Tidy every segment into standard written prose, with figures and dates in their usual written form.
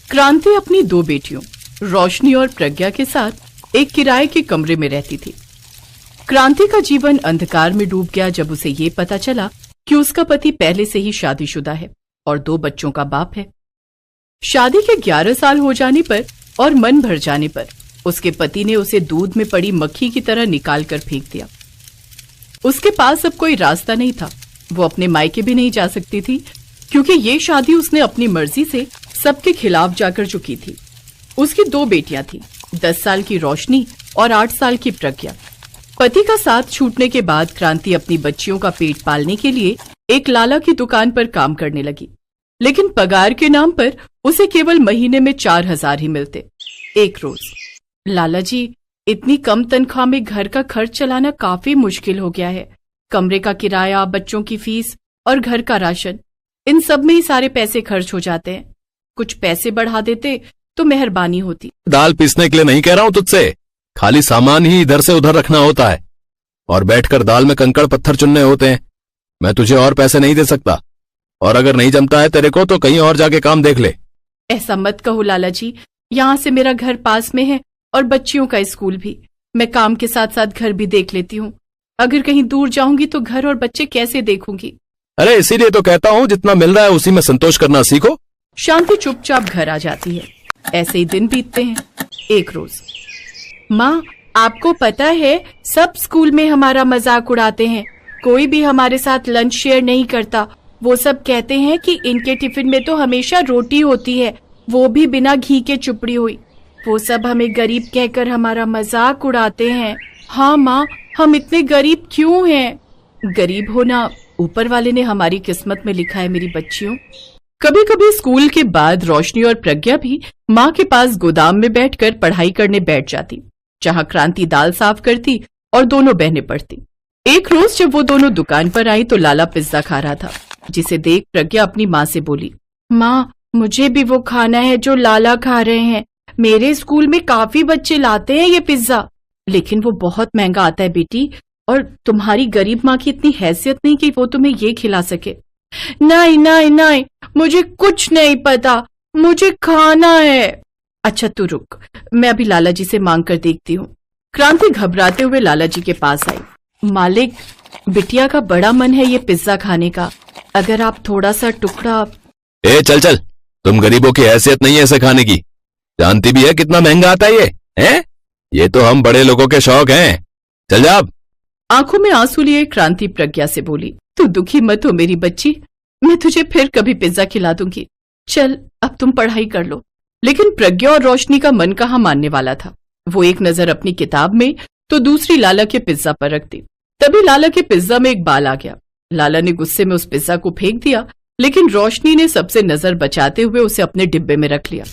क्रांति अपनी दो बेटियों रोशनी और प्रज्ञा के साथ एक किराए के कमरे में रहती थी। क्रांति का जीवन अंधकार में डूब गया जब उसे ये पता चला कि उसका पति पहले से ही शादीशुदा है और 2 बच्चों का बाप है। शादी के 11 साल हो जाने पर और मन भर जाने पर उसके पति ने उसे दूध में पड़ी मक्खी की तरह निकाल कर फेंक दिया। उसके पास अब कोई रास्ता नहीं था। वो अपने मायके भी नहीं जा सकती थी क्योंकि ये शादी उसने अपनी मर्जी से सबके खिलाफ जाकर जो की थी। उसकी 2 बेटियां थी, 10 साल की रोशनी और 8 साल की प्रज्ञा। पति का साथ छूटने के बाद क्रांति अपनी बच्चियों का पेट पालने के लिए एक लाला की दुकान पर काम करने लगी, लेकिन पगार के नाम पर उसे केवल महीने में 4000 ही मिलते। एक रोज, लाला जी, इतनी कम तनख्वाह में घर का खर्च चलाना काफी मुश्किल हो गया है। कमरे का किराया, बच्चों की फीस और घर का राशन, इन सब में ही सारे पैसे खर्च हो जाते हैं। कुछ पैसे बढ़ा देते तो मेहरबानी होती। दाल पीसने के लिए नहीं कह रहा हूँ तुझसे, खाली सामान ही इधर से उधर रखना होता है और बैठकर दाल में कंकड़ पत्थर चुनने होते हैं। मैं तुझे और पैसे नहीं दे सकता, और अगर नहीं जमता है तेरे को तो कहीं और जाके काम देख ले। ऐसा मत कहो लाला जी, यहाँ से मेरा घर पास में है और बच्चियों का स्कूल भी। मैं काम के साथ साथ घर भी देख लेती हूँ। अगर कहीं दूर जाऊंगी तो घर और बच्चे कैसे देखूंगी? अरे इसीलिए तो कहता हूँ जितना मिल रहा है उसी में संतोष करना सीखो। शांति चुपचाप घर आ जाती है। ऐसे ही दिन बीतते हैं। एक रोज, माँ, आपको पता है सब स्कूल में हमारा मजाक उड़ाते हैं। कोई भी हमारे साथ लंच शेयर नहीं करता। वो सब कहते हैं कि इनके टिफिन में तो हमेशा रोटी होती है, वो भी बिना घी के चुपड़ी हुई। वो सब हमें गरीब कहकर हमारा मजाक उड़ाते हैं। हाँ माँ, हम इतने गरीब क्यों हैं? गरीब होना ऊपर वाले ने हमारी किस्मत में लिखा है मेरी बच्चियों। कभी कभी स्कूल के बाद रोशनी और प्रज्ञा भी माँ के पास गोदाम में बैठकर पढ़ाई करने बैठ जाती, जहाँ क्रांति दाल साफ करती और दोनों बहनें पढ़ती। एक रोज जब वो दोनों दुकान पर आई तो लाला पिज्जा खा रहा था, जिसे देख प्रज्ञा अपनी माँ से बोली, माँ, मुझे भी वो खाना है जो लाला खा रहे हैं। मेरे स्कूल में काफी बच्चे लाते हैं ये पिज्जा, लेकिन वो बहुत महंगा आता है बेटी, और तुम्हारी गरीब माँ की इतनी हैसियत नहीं कि वो तुम्हें ये खिला सके। नहीं नहीं नहीं, मुझे कुछ नहीं पता, मुझे खाना है। अच्छा तू रुक, मैं अभी लाला जी से मांग कर देखती हूँ। क्रांति घबराते हुए लाला जी के पास आई। मालिक, बिटिया का बड़ा मन है ये पिज्जा खाने का, अगर आप थोड़ा सा टुकड़ा। ए चल चल, तुम गरीबों की हैसियत नहीं है इसे खाने की। जानती भी है कितना महंगा आता है ये, हैं? ये तो हम बड़े लोगों के शौक हैं। चल जा। आंखों में आंसू लिए क्रांति प्रज्ञा से बोली, तू दुखी मत हो मेरी बच्ची, मैं तुझे फिर कभी पिज्जा खिला दूंगी। चल अब तुम पढ़ाई कर लो। लेकिन प्रज्ञा और रोशनी का मन कहाँ मानने वाला था। वो एक नजर अपनी किताब में तो दूसरी लाला के पिज्जा पर रख दी। तभी लाला के पिज्जा में एक बाल आ गया। लाला ने गुस्से में उस पिज्जा को फेंक दिया, लेकिन रोशनी ने सबसे नजर बचाते हुए उसे अपने डिब्बे में रख लिया।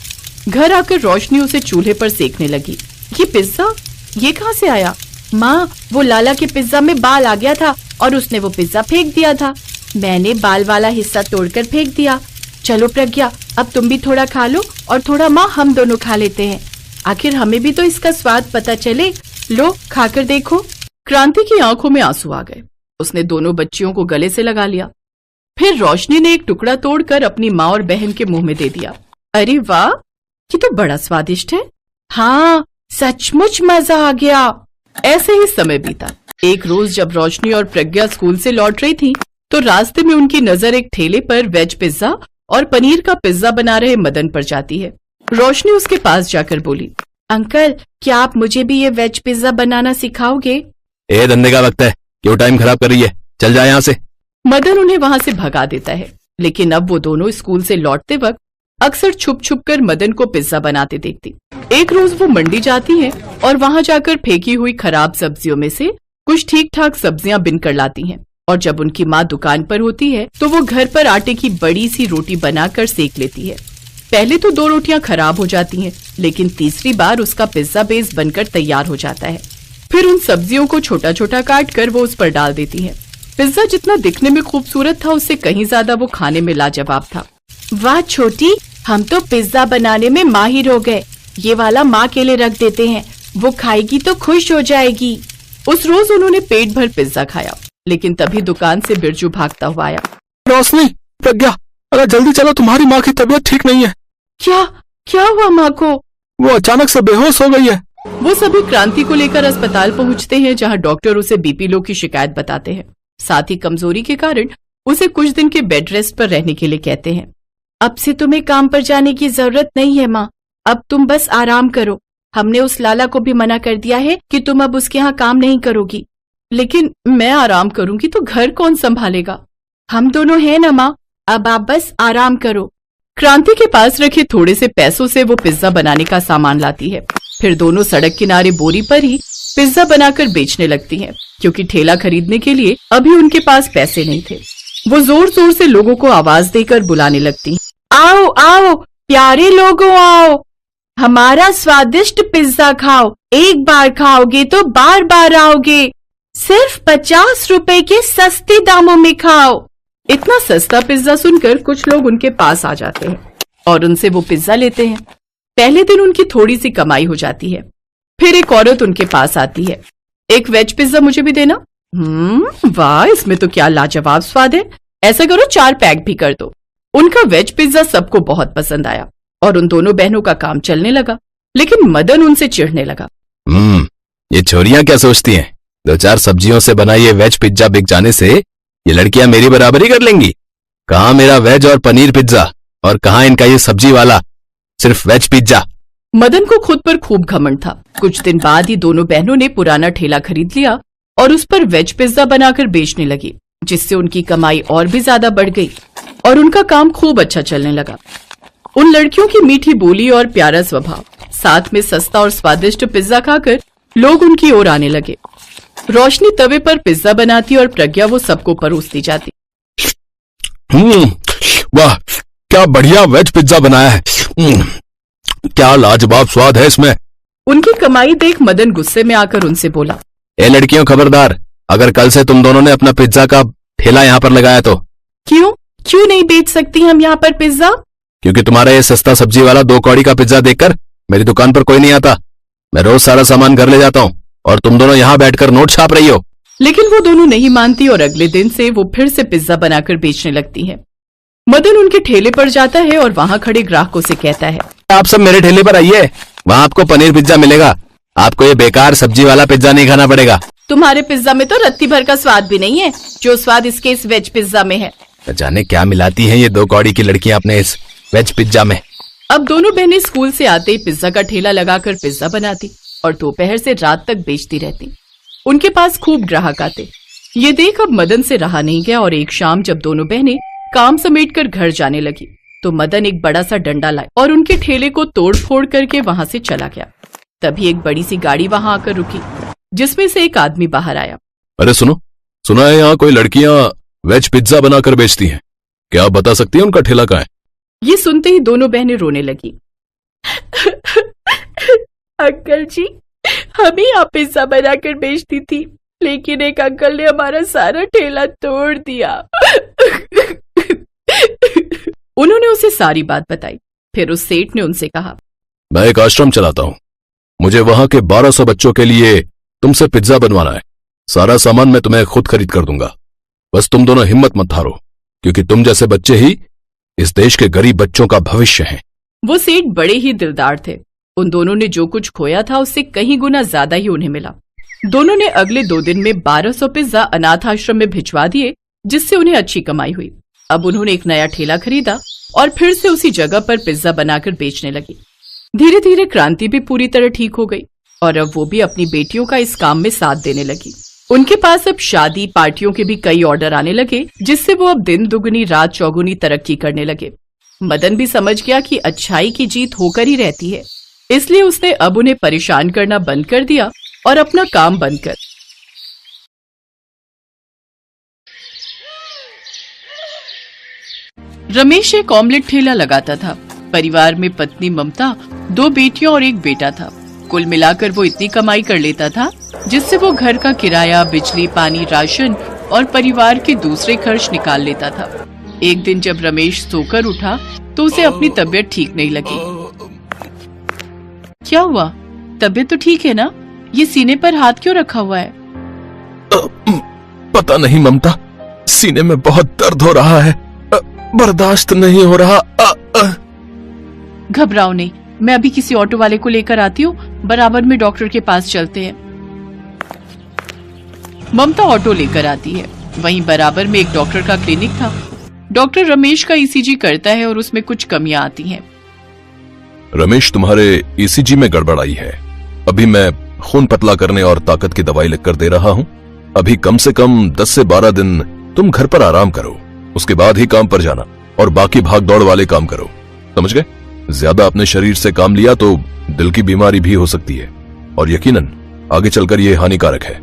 घर आकर रोशनी उसे चूल्हे पर सेकने लगी। ये पिज्जा, ये कहाँ से आया? माँ, वो लाला के पिज्जा में बाल आ गया था और उसने वो पिज्जा फेंक दिया था। मैंने बाल वाला हिस्सा तोड़कर फेंक दिया। चलो प्रज्ञा, अब तुम भी थोड़ा खा लो और थोड़ा माँ हम दोनों खा लेते हैं, आखिर हमें भी तो इसका स्वाद पता चले। लो खाकर देखो। क्रांति की आंखों में आंसू आ गए। उसने दोनों बच्चियों को गले से लगा लिया। फिर रोशनी ने एक टुकड़ा तोड़कर अपनी माँ और बहन के मुंह में दे दिया। अरे वाह, ये तो बड़ा स्वादिष्ट है। हाँ, सचमुच मजा आ गया। ऐसे ही समय बीता। एक रोज जब रोशनी और प्रज्ञा स्कूल से लौट रही थी तो रास्ते में उनकी नजर एक ठेले पर वेज पिज्जा और पनीर का पिज्जा बना रहे मदन पर जाती है। रोशनी उसके पास जाकर बोली, अंकल, क्या आप मुझे भी ये वेज पिज्जा बनाना सिखाओगे? ए धंधे का वक्त है, क्यों टाइम खराब कर रही है, चल जा यहाँ से। मदन उन्हें वहाँ से भगा देता है, लेकिन अब वो दोनों स्कूल से लौटते वक्त अक्सर छुप छुप कर मदन को पिज्जा बनाते देखती। एक रोज वो मंडी जाती हैं और वहाँ जाकर फेंकी हुई खराब सब्जियों में से कुछ ठीक ठाक सब्जियां बिन कर लाती हैं, और जब उनकी माँ दुकान पर होती है तो वो घर पर आटे की बड़ी सी रोटी बनाकर सेक लेती है। पहले तो 2 रोटियां खराब हो जाती हैं, लेकिन तीसरी बार उसका पिज्जा बेस बनकर तैयार हो जाता है। फिर उन सब्जियों को छोटा छोटा काट कर वो उस पर डाल देती है। पिज्जा जितना दिखने में खूबसूरत था, उससे कहीं ज्यादा वो खाने में लाजवाब था। वाह छोटी, हम तो पिज्जा बनाने में माहिर हो गए। ये वाला माँ के लिए रख देते हैं, वो खाएगी तो खुश हो जाएगी। उस रोज उन्होंने पेट भर पिज्जा खाया, लेकिन तभी दुकान से बिरजू भागता हुआ आया। रोशनी, प्रज्ञा, अरे जल्दी चलो, तुम्हारी माँ की तबीयत ठीक नहीं है। क्या हुआ माँ को? वो अचानक से बेहोश हो गई है। वो सभी क्रांति को लेकर अस्पताल पहुंचते हैं, जहां डॉक्टर उसे बीपी लो की शिकायत बताते हैं। साथ ही कमजोरी के कारण उसे कुछ दिन के बेड रेस्ट पर रहने के लिए कहते हैं। अब से तुम्हें काम पर जाने की जरूरत नहीं है माँ, अब तुम बस आराम करो। हमने उस लाला को भी मना कर दिया है कि तुम अब उसके यहाँ काम नहीं करोगी। लेकिन मैं आराम करूंगी तो घर कौन संभालेगा? हम दोनों हैं ना माँ, अब आप बस आराम करो। क्रांति के पास रखे थोड़े से पैसों से वो पिज्जा बनाने का सामान लाती है। फिर दोनों सड़क किनारे बोरी पर ही पिज्जा बनाकर बेचने लगती हैं, क्योंकि ठेला खरीदने के लिए अभी उनके पास पैसे नहीं थे। वो जोर जोर से लोगों को आवाज देकर बुलाने लगती हैं। आओ आओ प्यारे लोगों, आओ हमारा स्वादिष्ट पिज्जा खाओ। एक बार खाओगे तो बार बार आओगे। सिर्फ 50 रुपए के सस्ते दामों में खाओ। इतना सस्ता पिज्जा सुनकर कुछ लोग उनके पास आ जाते हैं और उनसे वो पिज्जा लेते हैं। पहले दिन उनकी थोड़ी सी कमाई हो जाती है। फिर एक औरत उनके पास आती है। एक वेज पिज्जा मुझे भी देना। वाह, इसमें तो क्या लाजवाब स्वाद है। ऐसा करो 4 पैक भी कर दो। उनका वेज पिज्जा सबको बहुत पसंद आया और उन दोनों बहनों का काम चलने लगा। लेकिन मदन उनसे चिढ़ने लगा। ये छोरियां क्या सोचती हैं? 2-4 सब्जियों से बना ये वेज पिज्जा बिक जाने से ये लड़कियां मेरी बराबरी कर लेंगी। कहाँ मेरा वेज और पनीर पिज्जा, और कहाँ इनका ये सब्जी वाला सिर्फ वेज पिज्जा। मदन को खुद पर खूब घमंड था। कुछ दिन बाद ही दोनों बहनों ने पुराना ठेला खरीद लिया और उस पर वेज पिज्जा बनाकर बेचने लगी, जिससे उनकी कमाई और भी ज्यादा बढ़ गई और उनका काम खूब अच्छा चलने लगा। उन लड़कियों की मीठी बोली और प्यारा स्वभाव, साथ में सस्ता और स्वादिष्ट पिज्जा खाकर लोग उनकी ओर आने लगे। रोशनी तवे पर पिज्जा बनाती और प्रज्ञा वो सबको परोसती जाती। वाह, क्या बढ़िया वेज पिज्जा बनाया है। क्या लाजवाब स्वाद है इसमें। उनकी कमाई देख मदन गुस्से में आकर उनसे बोला, ए लड़कियों, खबरदार, अगर कल से तुम दोनों ने अपना पिज्जा का ठेला यहाँ पर लगाया तो। क्यों नहीं बेच सकती हम यहाँ पर पिज्जा? क्योंकि तुम्हारा ये सस्ता सब्जी वाला 2 कौड़ी का पिज्जा देखकर मेरी दुकान पर कोई नहीं आता। मैं रोज सारा सामान घर ले जाता हूँ और तुम दोनों यहाँ बैठकर नोट छाप रही हो। लेकिन वो दोनों नहीं मानती और अगले दिन से वो फिर से पिज्जा बनाकर बेचने लगती हैं। मदन उनके ठेले पर जाता है और वहाँ खड़े ग्राहकों से कहता है, आप सब मेरे ठेले पर आइए, वहाँ आपको पनीर पिज्जा मिलेगा। आपको ये बेकार सब्जी वाला पिज्जा नहीं खाना पड़ेगा। तुम्हारे पिज्जा में तो रत्ती भर का स्वाद भी नहीं है जो स्वाद इसके इस वेज पिज्जा में है। जाने क्या मिलाती हैं ये 2 कौड़ी की लड़कियां अपने इस वेज पिज्जा में। अब दोनों बहनें स्कूल से आते ही पिज्जा का ठेला लगाकर पिज्जा बनाती और दोपहर से रात तक बेचती रहती। उनके पास खूब ग्राहक आते। ये देख अब मदन से रहा नहीं गया और एक शाम जब दोनों बहनें काम समेटकर घर जाने लगी तो मदन एक बड़ा सा डंडा लाए और उनके ठेले को तोड़ फोड़ करके वहां से चला गया। तभी एक बड़ी सी गाड़ी वहां आकर रुकी, जिसमें से एक आदमी बाहर आया। अरे सुना है यहाँ कोई लड़कियां वेज पिज्जा बनाकर बेचती हैं, क्या आप बता सकती हैं उनका ठेला कहाँ है? ये सुनते ही दोनों बहनें रोने लगी। अंकल जी, हम ही यहाँ पिज्जा बनाकर बेचती थी, लेकिन एक अंकल ने हमारा सारा ठेला तोड़ दिया। उन्होंने उसे सारी बात बताई। फिर उस सेठ ने उनसे कहा, मैं एक आश्रम चलाता हूँ, मुझे वहां के 1200 बच्चों के लिए तुमसे पिज्जा बनवाना है। सारा सामान मैं तुम्हें खुद खरीद कर दूंगा। बस तुम दोनों हिम्मत मत हारो, क्योंकि तुम जैसे बच्चे ही इस देश के गरीब बच्चों का भविष्य हैं। वो सेठ बड़े ही दिलदार थे। उन दोनों ने जो कुछ खोया था उससे कहीं गुना ज्यादा ही उन्हें मिला। दोनों ने अगले 2 दिन में 1200 पिज्जा अनाथ आश्रम में भिजवा दिए, जिससे उन्हें अच्छी कमाई हुई। अब उन्होंने एक नया ठेला खरीदा और फिर से उसी जगह पर पिज्जा बनाकर बेचने लगी। धीरे धीरे क्रांति भी पूरी तरह ठीक हो गई और अब वो भी अपनी बेटियों का इस काम में साथ देने लगी। उनके पास अब शादी पार्टियों के भी कई ऑर्डर आने लगे, जिससे वो अब दिन दुगनी रात चौगुनी तरक्की करने लगे। मदन भी समझ गया कि अच्छाई की जीत होकर ही रहती है, इसलिए उसने अब उन्हें परेशान करना बंद कर दिया और अपना काम बंद कर। रमेश एक ऑमलेट ठेला लगाता था। परिवार में पत्नी ममता, 2 बेटियां और एक बेटा था। कुल मिलाकर वो इतनी कमाई कर लेता था जिससे वो घर का किराया, बिजली, पानी, राशन और परिवार के दूसरे खर्च निकाल लेता था। एक दिन जब रमेश सोकर उठा तो उसे अपनी तबीयत ठीक नहीं लगी। क्या हुआ? तबीयत तो ठीक है ना? ये सीने पर हाथ क्यों रखा हुआ है? पता नहीं ममता, सीने में बहुत दर्द हो रहा है, बर्दाश्त नहीं हो रहा। घबराओ नहीं, मैं अभी किसी ऑटो वाले को लेकर आती हूँ, बराबर में डॉक्टर के पास चलते हैं। ममता ऑटो लेकर आती है। वहीं बराबर में एक डॉक्टर का क्लिनिक था। डॉक्टर रमेश का ईसीजी करता है और उसमें कुछ कमियां आती हैं। रमेश, तुम्हारे ईसीजी में गड़बड़ आई है। अभी मैं खून पतला करने और ताकत की दवाई लिखकर दे रहा हूँ। अभी कम से कम 10 से 12 दिन तुम घर पर आराम करो, उसके बाद ही काम पर जाना और बाकी भाग दौड़ वाले काम करो, समझ गए? ज्यादा अपने शरीर से काम लिया तो दिल की बीमारी भी हो सकती है और यकीनन आगे चलकर यह हानिकारक है।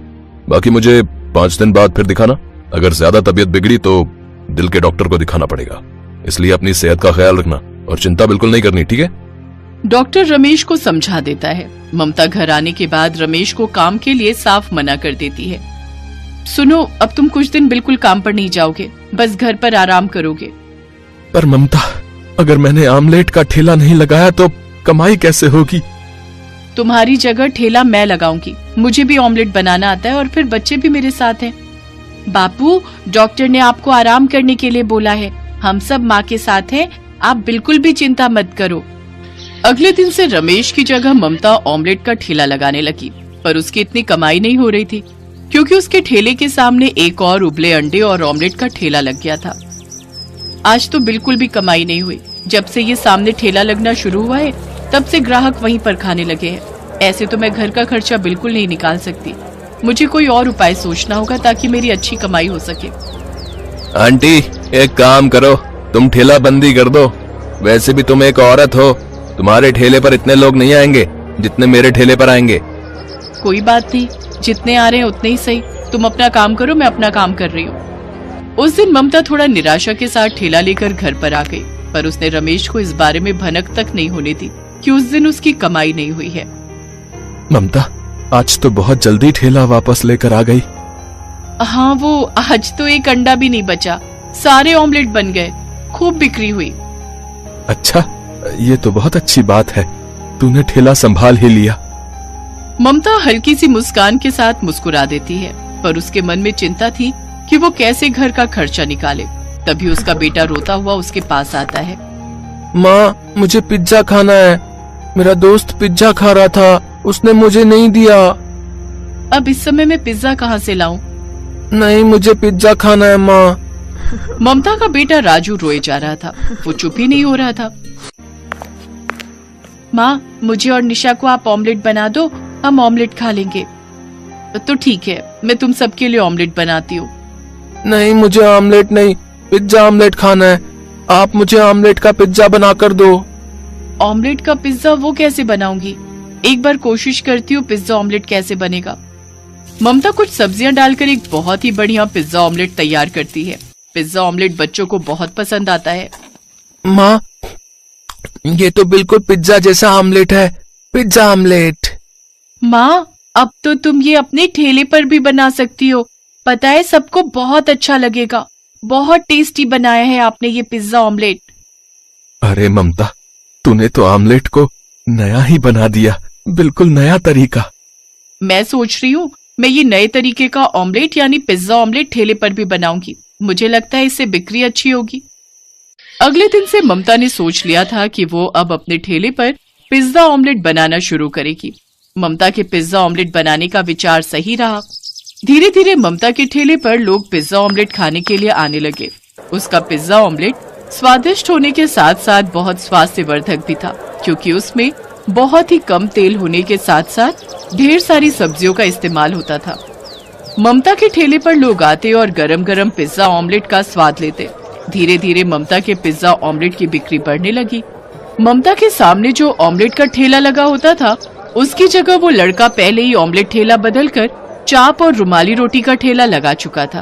बाकी मुझे 5 दिन बाद फिर दिखाना। अगर ज्यादा तबीयत बिगड़ी तो दिल के डॉक्टर को दिखाना पड़ेगा, इसलिए अपनी सेहत का ख्याल रखना और चिंता बिल्कुल नहीं करनी, ठीक है? डॉक्टर रमेश को समझा देता है। ममता घर आने के बाद रमेश को काम के लिए साफ मना कर देती है। सुनो, अब तुम कुछ दिन बिल्कुल काम पर नहीं जाओगे, बस घर पर आराम करोगे। पर ममता, अगर मैंने आमलेट का ठेला नहीं लगाया तो कमाई कैसे होगी? तुम्हारी जगह ठेला मैं लगाऊंगी। मुझे भी ऑमलेट बनाना आता है और फिर बच्चे भी मेरे साथ हैं। बापू, डॉक्टर ने आपको आराम करने के लिए बोला है। हम सब माँ के साथ हैं, आप बिल्कुल भी चिंता मत करो। अगले दिन से रमेश की जगह ममता ऑमलेट का ठेला लगाने लगी, पर उसकी इतनी कमाई नहीं हो रही थी क्योंकि उसके ठेले के सामने एक और उबले अंडे और ऑमलेट का ठेला लग गया था। आज तो बिल्कुल भी कमाई नहीं हुई। जब से ये सामने ठेला लगना शुरू हुआ है, तब से ग्राहक वहीं पर खाने लगे हैं। ऐसे तो मैं घर का खर्चा बिल्कुल नहीं निकाल सकती। मुझे कोई और उपाय सोचना होगा ताकि मेरी अच्छी कमाई हो सके। आंटी, एक काम करो, तुम ठेला बंदी कर दो। वैसे भी तुम एक औरत हो, तुम्हारे ठेले पर इतने लोग नहीं आएंगे जितने मेरे ठेले पर आएंगे। कोई बात नहीं, जितने आ रहे हैं उतने ही सही। तुम अपना काम करो, मैं अपना काम कर रही हूँ। उस दिन ममता थोड़ा निराशा के साथ ठेला लेकर घर पर आ गई, पर उसने रमेश को इस बारे में भनक तक नहीं होने दी कि उस दिन उसकी कमाई नहीं हुई है। ममता, आज तो बहुत जल्दी ठेला वापस लेकर आ गई। हाँ, वो आज तो एक अंडा भी नहीं बचा, सारे ऑमलेट बन गए, खूब बिक्री हुई। अच्छा, ये तो बहुत अच्छी बात है, तूने ठेला संभाल ही लिया। ममता हल्की सी मुस्कान के साथ मुस्कुरा देती है, पर उसके मन में चिंता थी कि वो कैसे घर का खर्चा निकाले। तभी उसका बेटा रोता हुआ उसके पास आता है। माँ, मुझे पिज्जा खाना है। मेरा दोस्त पिज्जा खा रहा था, उसने मुझे नहीं दिया। अब इस समय मैं पिज्जा कहाँ से लाऊं? नहीं, मुझे पिज्जा खाना है माँ। ममता का बेटा राजू रोए जा रहा था, वो चुप ही नहीं हो रहा था। माँ, मुझे और निशा को आप ऑमलेट बना दो, हम ऑमलेट खा लेंगे। तो ठीक है, मैं तुम सबके लिए ऑमलेट बनाती हूँ। नहीं, मुझे ऑमलेट नहीं, पिज्जा ऑमलेट खाना है। आप मुझे ऑमलेट का पिज्जा बनाकर दो। ऑमलेट का पिज्जा वो कैसे बनाऊंगी? एक बार कोशिश करती हूँ पिज्जा ऑमलेट कैसे बनेगा। ममता कुछ सब्जियां डालकर एक बहुत ही बढ़िया पिज्जा ऑमलेट तैयार करती है। पिज्जा ऑमलेट बच्चों को बहुत पसंद आता है। माँ, ये तो बिल्कुल पिज्जा जैसा ऑमलेट है, पिज्जा ऑमलेट। माँ, अब तो तुम ये अपने ठेले पर भी बना सकती हो। पता है, सबको बहुत अच्छा लगेगा। बहुत टेस्टी बनाया है आपने ये पिज्जा ऑमलेट। अरे ममता, तूने तो ऑमलेट को नया ही बना दिया, बिल्कुल नया तरीका। मैं सोच रही हूँ मैं ये नए तरीके का ऑमलेट यानी पिज्जा ऑमलेट ठेले पर भी बनाऊंगी। मुझे लगता है इससे बिक्री अच्छी होगी। अगले दिन से ममता ने सोच लिया था कि वो अब अपने ठेले पर पिज्जा ऑमलेट बनाना शुरू करेगी। ममता के पिज्जा ऑमलेट बनाने का विचार सही रहा। धीरे धीरे ममता के ठेले पर लोग पिज्जा ऑमलेट खाने के लिए आने लगे। उसका पिज्जा ऑमलेट स्वादिष्ट होने के साथ साथ बहुत स्वास्थ्यवर्धक भी था, क्योंकि उसमें बहुत ही कम तेल होने के साथ साथ ढेर सारी सब्जियों का इस्तेमाल होता था। ममता के ठेले पर लोग आते और गरम गरम पिज्जा ऑमलेट का स्वाद लेते। धीरे धीरे ममता के पिज्जा ऑमलेट की बिक्री बढ़ने लगी। ममता के सामने जो ऑमलेट का ठेला लगा होता था, उसकी जगह वो लड़का पहले ही ऑमलेट ठेला बदलकर चाप और रुमाली रोटी का ठेला लगा चुका था।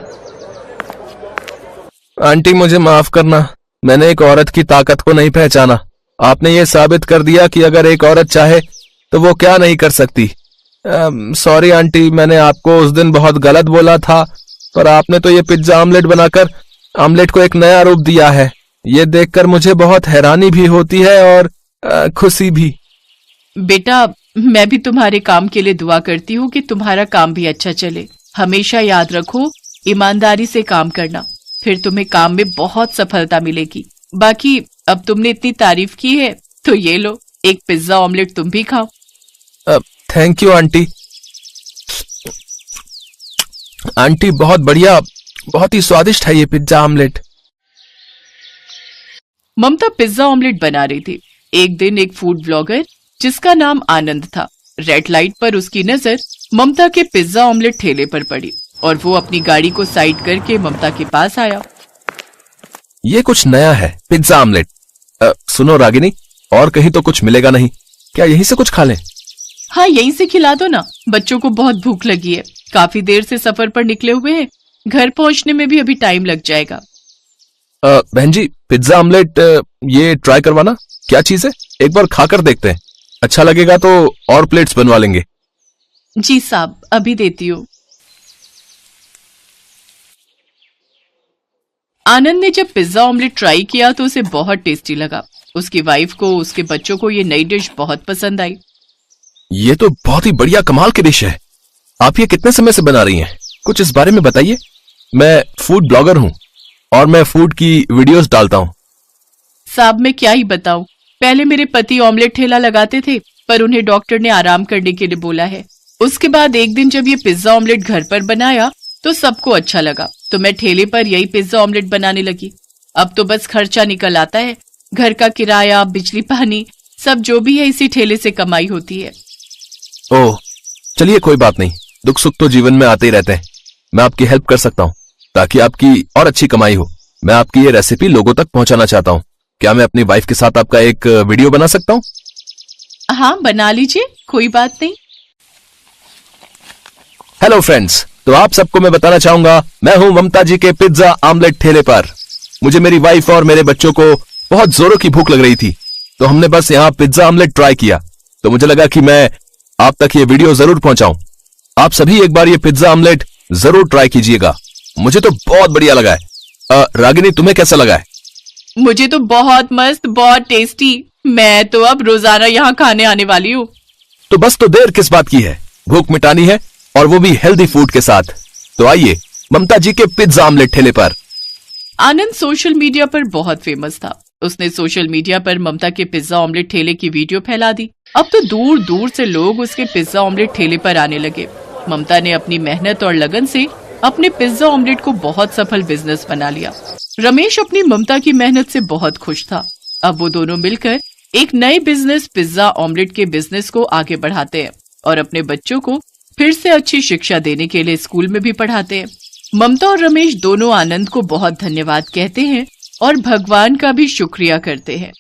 आंटी, मुझे माफ करना, मैंने एक औरत की ताकत को नहीं पहचाना। आपने ये साबित कर दिया कि अगर एक औरत चाहे तो वो क्या नहीं कर सकती। सॉरी आंटी, मैंने आपको उस दिन बहुत गलत बोला था, पर आपने तो ये पिज्जा ऑमलेट बनाकर ऑमलेट को एक नया रूप दिया है। ये देखकर मुझे बहुत हैरानी भी होती है और खुशी भी। बेटा, मैं भी तुम्हारे काम के लिए दुआ करती हूँ कि तुम्हारा काम भी अच्छा चले। हमेशा याद रखो, ईमानदारी से काम करना, फिर तुम्हें काम में बहुत सफलता मिलेगी। बाकी अब तुमने इतनी तारीफ की है तो ये लो, एक पिज्जा ऑमलेट तुम भी खाओ। Thank you aunty. आंटी बहुत बढ़िया, बहुत ही स्वादिष्ट है ये पिज्जा ऑमलेट। ममता पिज्जा ऑमलेट बना रही थी। एक दिन एक फूड ब्लॉगर जिसका नाम आनंद था, रेड लाइट पर उसकी नजर ममता के पिज्जा ऑमलेट ठेले पर पड़ी और वो अपनी गाड़ी को साइड करके ममता के पास आया। ये कुछ नया है, पिज्जा ऑमलेट। सुनो रागिनी, और कहीं तो कुछ मिलेगा नहीं, क्या यहीं से कुछ खा लें? हाँ, यहीं से खिला दो ना, बच्चों को बहुत भूख लगी है, काफी देर से सफर पर निकले हुए हैं, घर पहुंचने में भी अभी टाइम लग जाएगा। बहन जी, पिज्जा ऑमलेट ये ट्राई करवाना, क्या चीज है? एक बार खाकर देखते हैं, अच्छा लगेगा तो और प्लेट्स बनवा लेंगे। जी साहब, अभी देती हूँ। आनंद ने जब पिज्जा ऑमलेट ट्राई किया तो उसे बहुत टेस्टी लगा। उसकी वाइफ को, उसके बच्चों को ये नई डिश बहुत पसंद आई। ये तो बहुत ही बढ़िया कमाल की डिश है। आप ये कितने समय से बना रही हैं? कुछ इस बारे में बताइए। मैं फूड ब्लॉगर हूँ और मैं फूड की वीडियोस डालता हूँ। साहब, मैं क्या ही बताऊं, पहले मेरे पति ऑमलेट ठेला लगाते थे, पर उन्हें डॉक्टर ने आराम करने के लिए बोला है। उसके बाद एक दिन जब ये पिज्जा ऑमलेट घर पर बनाया तो सबको अच्छा लगा, तो मैं ठेले पर यही पिज्जा ऑमलेट बनाने लगी। अब तो बस खर्चा निकल आता है, घर का किराया, बिजली पानी, सब जो भी है इसी ठेले से कमाई होती है। ओह, चलिए कोई बात नहीं, दुख सुख तो जीवन में आते ही रहते हैं। मैं आपकी हेल्प कर सकता हूँ ताकि आपकी और अच्छी कमाई हो। मैं आपकी ये रेसिपी लोगों तक पहुंचाना चाहता हूँ। क्या मैं अपनी वाइफ के साथ आपका एक वीडियो बना सकता हूँ? हाँ, बना लीजिए, कोई बात नहीं। हेलो फ्रेंड्स, तो आप सबको मैं बताना चाहूंगा, मैं हूं ममता जी के पिज्जा ऑमलेट ठेले पर। मुझे मेरी वाइफ और मेरे बच्चों को बहुत जोरों की भूख लग रही थी, तो हमने बस यहाँ पिज्जा ऑमलेट ट्राई किया, तो मुझे लगा कि मैं आप तक ये वीडियो जरूर पहुंचाऊं। आप सभी एक बार ये पिज्जा ऑमलेट जरूर ट्राई कीजिएगा, मुझे तो बहुत बढ़िया लगा है। रागिनी, तुम्हें कैसा लगा है? मुझे तो बहुत मस्त, बहुत टेस्टी। मैं तो अब रोजाना यहाँ खाने आने वाली हूँ। तो बस तो देर किस बात की है, भूख मिटानी है और वो भी हेल्दी फूड के साथ। तो आइए ममता जी के पिज्जा ऑमलेट ठेले पर। आनंद सोशल मीडिया पर बहुत फेमस था। उसने सोशल मीडिया पर ममता के पिज्जा ऑमलेट ठेले की वीडियो फैला दी। अब तो दूर दूर से लोग उसके पिज्जा ऑमलेट ठेले पर आने लगे। ममता ने अपनी मेहनत और लगन से अपने पिज्जा ऑमलेट को बहुत सफल बिजनेस बना लिया। रमेश अपनी ममता की मेहनत से बहुत खुश था। अब वो दोनों मिलकर एक नए बिजनेस, पिज्जा ऑमलेट के बिजनेस को आगे बढ़ाते हैं और अपने बच्चों को फिर से अच्छी शिक्षा देने के लिए स्कूल में भी पढ़ाते हैं। ममता और रमेश दोनों आनंद को बहुत धन्यवाद कहते हैं और भगवान का भी शुक्रिया करते हैं।